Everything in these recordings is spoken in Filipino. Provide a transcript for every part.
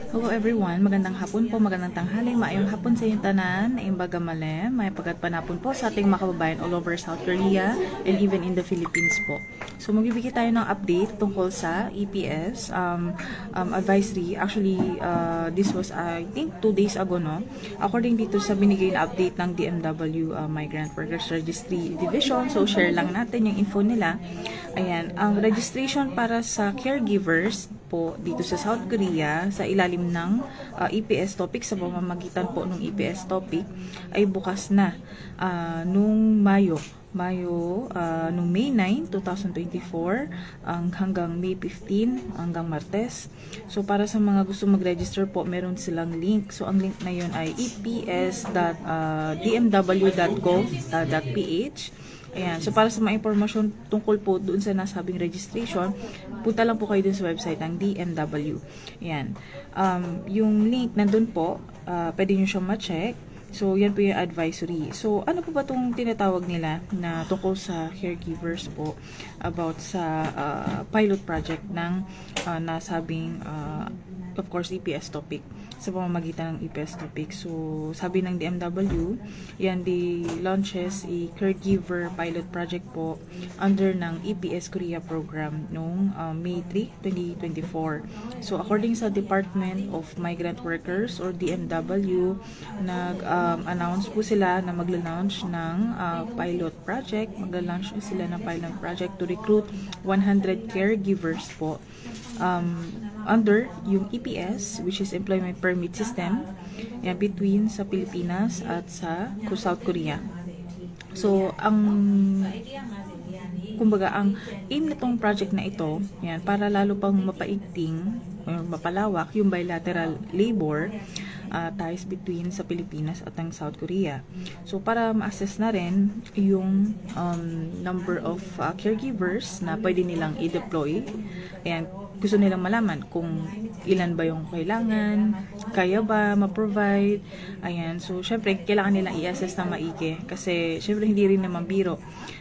Hello everyone, magandang hapon po, magandang tanghali, maayong hapon sa inyong tanan, naimbaga male, may pagkatpanapon po sa ating mga kababayan all over South Korea and even in the Philippines po. So magbibigay tayo ng update tungkol sa EPS advisory. Actually, this was I think 2 days ago, no? According dito sa binigay na update ng DMW Migrant Workers Registry Division. So share lang natin yung info nila. Ayan, ang registration para sa caregivers po dito sa South Korea sa ilalim ng EPS topic sa pamamagitan po ng EPS topic ay bukas na nung nung May 9, 2024 hanggang May 15 hanggang Martes. So para sa mga gusto mag-register po, meron silang link. So ang link na yun ay eps.dmw.gov.ph. Ayan. So, para sa mga impormasyon tungkol po doon sa nasabing registration, punta lang po kayo dun sa website ng DMW. Ayan. Yung link nandun po, pwede nyo siyang ma-check. So, yan po yung advisory. So, ano po ba itong tinatawag nila na tungkol sa caregivers po about sa pilot project ng nasabing of course, EPS topic sa pamamagitan ng EPS topic. So, sabi ng DMW, yan, they launches a caregiver pilot project po under ng EPS Korea program noong May 3, 2024. So, according sa Department of Migrant Workers or DMW, nag-announce po sila na magla-launch ng pilot project. Magla-launch sila ng pilot project to recruit 100 caregivers po under yung EPS, which is Employment Permit System, yan, between sa Pilipinas at sa South Korea. So, kumbaga, ang aim nitong project na ito, yan, para lalo pang mapaigting o mapalawak yung bilateral labor ties between sa Pilipinas at ang South Korea. So, para ma-assess na rin yung number of caregivers na pwede nilang i-deploy. Ayan, gusto nilang malaman kung ilan ba yung kailangan, kaya ba ma-provide. Ayan, so, syempre, kailangan nilang i-assess na maigi. Kasi, syempre, hindi rin naman biro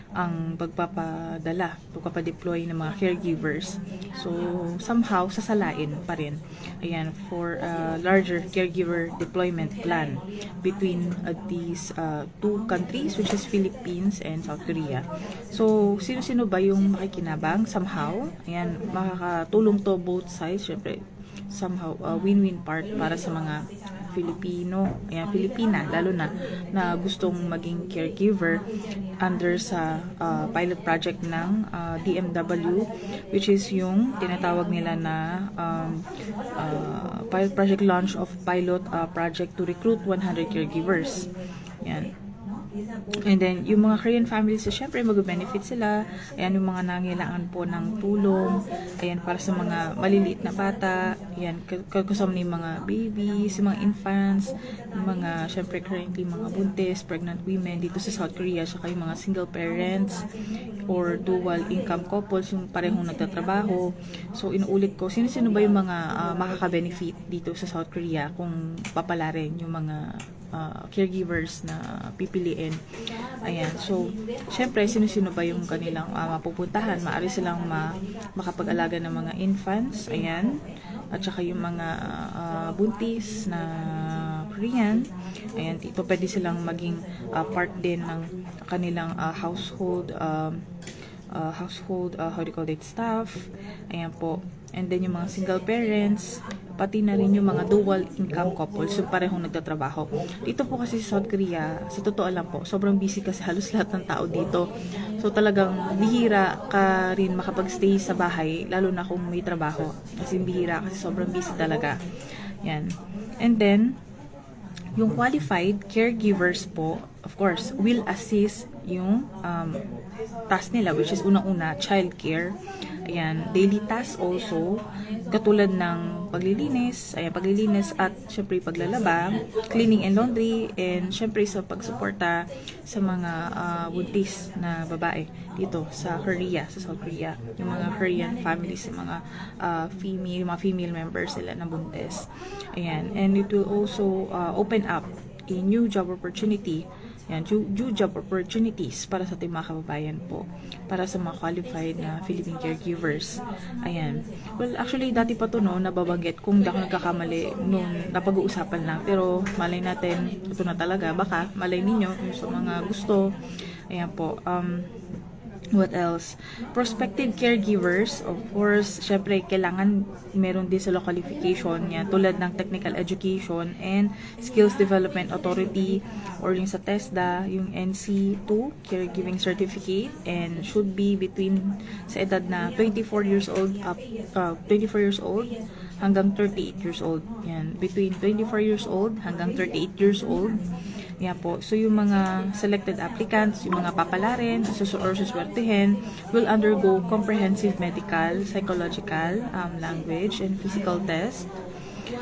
ang pagpapadeploy ng mga caregivers. So, somehow, sasalain pa rin. Ayan, for a larger caregiver deployment plan between these two countries, which is Philippines and South Korea. So, sino-sino ba yung makikinabang? Somehow, ayan, makakatulong to both sides. Syempre, somehow, win-win part para sa mga Filipino, ayan, Pilipina, lalo na gustong maging caregiver under sa pilot project ng DMW, which is yung tinatawag nila na pilot project launch of pilot project to recruit 100 caregivers. Yan. And then, yung mga Korean families, syempre mag-benefit sila. Ayan, yung mga nangailangan po ng tulong. Ayan, para sa mga maliliit na bata. Ayan, kasama yung mga babies, yung mga infants, yung mga, syempre, currently mga buntis, pregnant women dito sa South Korea, saka yung mga single parents or dual income couples, yung parehong nagtatrabaho. So, inuulit ko, sino-sino ba yung mga makaka-benefit dito sa South Korea kung papalarin yung mga caregivers na pipiliin. Ayan. So, syempre, sino-sino ba yung kanilang mapupuntahan? Maaari silang makapag-alaga ng mga infants. Ayan. At saka yung mga buntis na Korean. Ayan. Ito pwede silang maging part din ng kanilang household how do you call it, staff. Ayan po. And then yung mga single parents, pati na rin yung mga dual income couples, yung parehong nagtatrabaho. Dito po kasi sa South Korea, sa totoo lang po, sobrang busy kasi halos lahat ng tao dito. So talagang bihira ka rin makapag-stay sa bahay, lalo na kung may trabaho. Kasi bihira kasi sobrang busy talaga. Yan. And then, yung qualified caregivers po, of course, will assist yung task nila, which is unang-una, child care. Ayan, daily tasks also, katulad ng paglilinis, at syempre paglalaba, cleaning and laundry, and syempre sa pagsuporta sa mga buntis na babae dito sa Korea, sa South Korea. Yung mga Korean families, yung mga female members sila na buntis. Ayan, and it will also open up a new job opportunity Yan, due job opportunities para sa ating mga kababayan po, para sa mga qualified na Philippine caregivers. Ayan. Well, actually, dati pa to, no, nababanggit kung di ako nagkakamali nung napag-uusapan lang. Pero, malay natin, ito na talaga. Baka, malay ninyo, yung sa mga gusto. Ayan po. What else? Prospective caregivers, of course, syempre, kailangan meron din sila qualification yan, tulad ng Technical Education and Skills Development Authority or yung sa TESDA, yung NC2, Caregiving Certificate, and should be between sa edad na 24 years old hanggang 38 years old. Yan, between 24 years old hanggang 38 years old. Yan po. So, yung mga selected applicants, yung mga papalarin, or suswertehin, will undergo comprehensive medical, psychological, language, and physical test.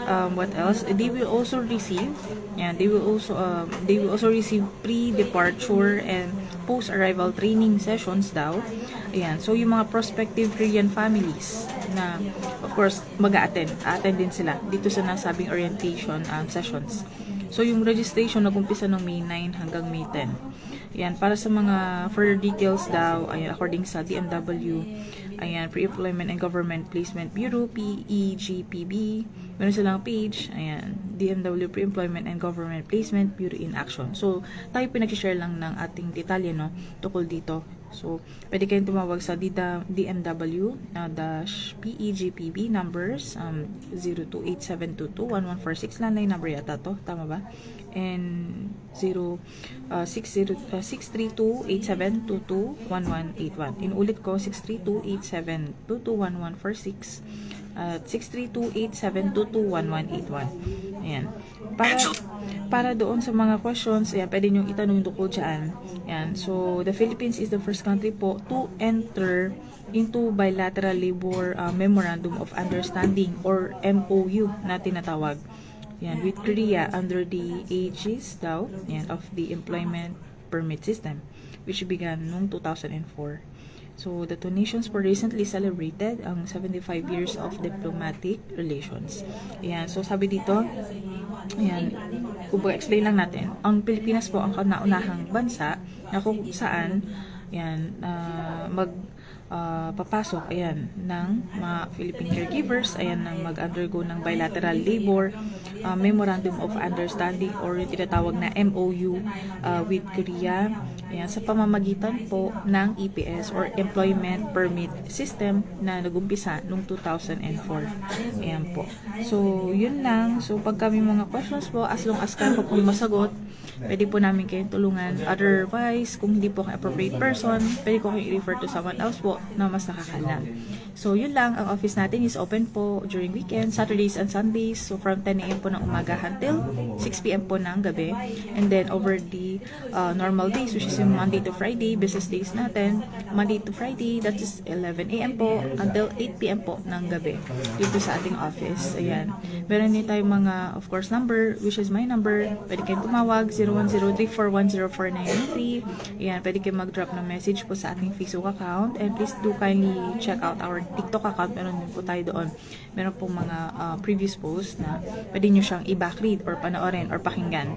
What else? They will also receive, they will also receive pre-departure and post-arrival training sessions daw. Ayan. So, yung mga prospective Korean families na, of course, attend din sila dito sa nasabing orientation sessions. So, yung registration nag-umpisa noong May 9 hanggang May 10. Ayan, para sa mga further details daw, ayan, according sa DMW, ayan, Pre-Employment and Government Placement Bureau, PEGPB, meron silang page, ayan, DMW Pre-Employment and Government Placement Bureau in Action. So, tayo pinag-share lang ng ating detalye, no, tukol dito. So, pwede kayong tumawag sa DMW-PEGPB numbers 0287221146, landline number yata to, tama ba? And 632-8722-1181. Inulit ko, 632-8722-1146 at 632-8722-1181. Ayan. Para doon sa mga questions, ayan, pwede nyo itanong yung tukol dyan. Ayan. So, the Philippines is the first country po to enter into bilateral labor memorandum of understanding or MOU na tinatawag. Yan, with Korea under the aegis daw of the employment permit system, which began noong 2004. So, the two nations were recently celebrated ang 75 years of diplomatic relations. Ayan, so sabi dito, ayan, explain lang natin. Ang Pilipinas po ang kauna-unahang bansa na kung saan ayan, papasok ayan, ng mga Philippine caregivers, ayan, nang mag-undergo ng bilateral labor memorandum of understanding or yung tinatawag na MOU with Korea, ayan, sa pamamagitan po ng EPS or Employment Permit System na nagumpisa noong 2004. Ayan po. So, yun lang. So, pag kami mga questions po, as long as kaya po masagot, pwede po namin kayong tulungan. Otherwise, kung hindi po kayo appropriate person, pwede ko kayong i-refer to someone else po na mas nakakalam. So, yun lang. Ang office natin is open po during weekends, Saturdays and Sundays. So, from 10 a.m. po ng umaga until 6 p.m. po ng gabi. And then, over the normal days, which is yung Monday to Friday, business days natin, Monday to Friday, that is 11 a.m. po until 8 p.m. po ng gabi. Dito sa ating office. Ayan. Meron din tayong mga, of course, number, which is my number. Pwede kayong tumawag, 0103410493. Ayan, pwede kayo mag-drop ng message po sa ating Facebook account. And please do kindly check out our TikTok account. Meron din po tayo doon. Meron pong mga previous posts na pwede nyo siyang i-backread or panoorin or pakinggan.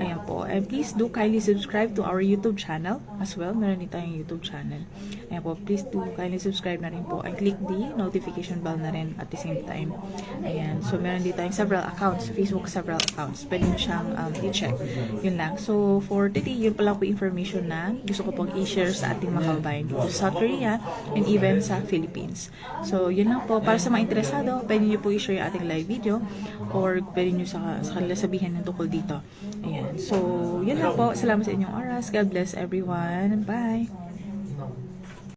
Ayan po. And please do kindly subscribe to our YouTube channel as well. Meron din tayong YouTube channel. Ayan po. Please do kindly subscribe na rin po and click the notification bell na rin at the same time. Ayan. So, meron din tayong several accounts. Facebook several accounts. Pwede nyo siyang i-check. Yun lang. So, for today, yun pala po information na gusto ko pong i-share sa ating mga kababayan dito sa South Korea and even sa Philippines. So, yun lang po. Para sa mga interesado, pwede nyo po i-share yung ating live video or pwede nyo sa kanila sabihin ng tukol dito. Ayan. So, yun lang po. Salamat sa inyong oras. God bless everyone. Bye!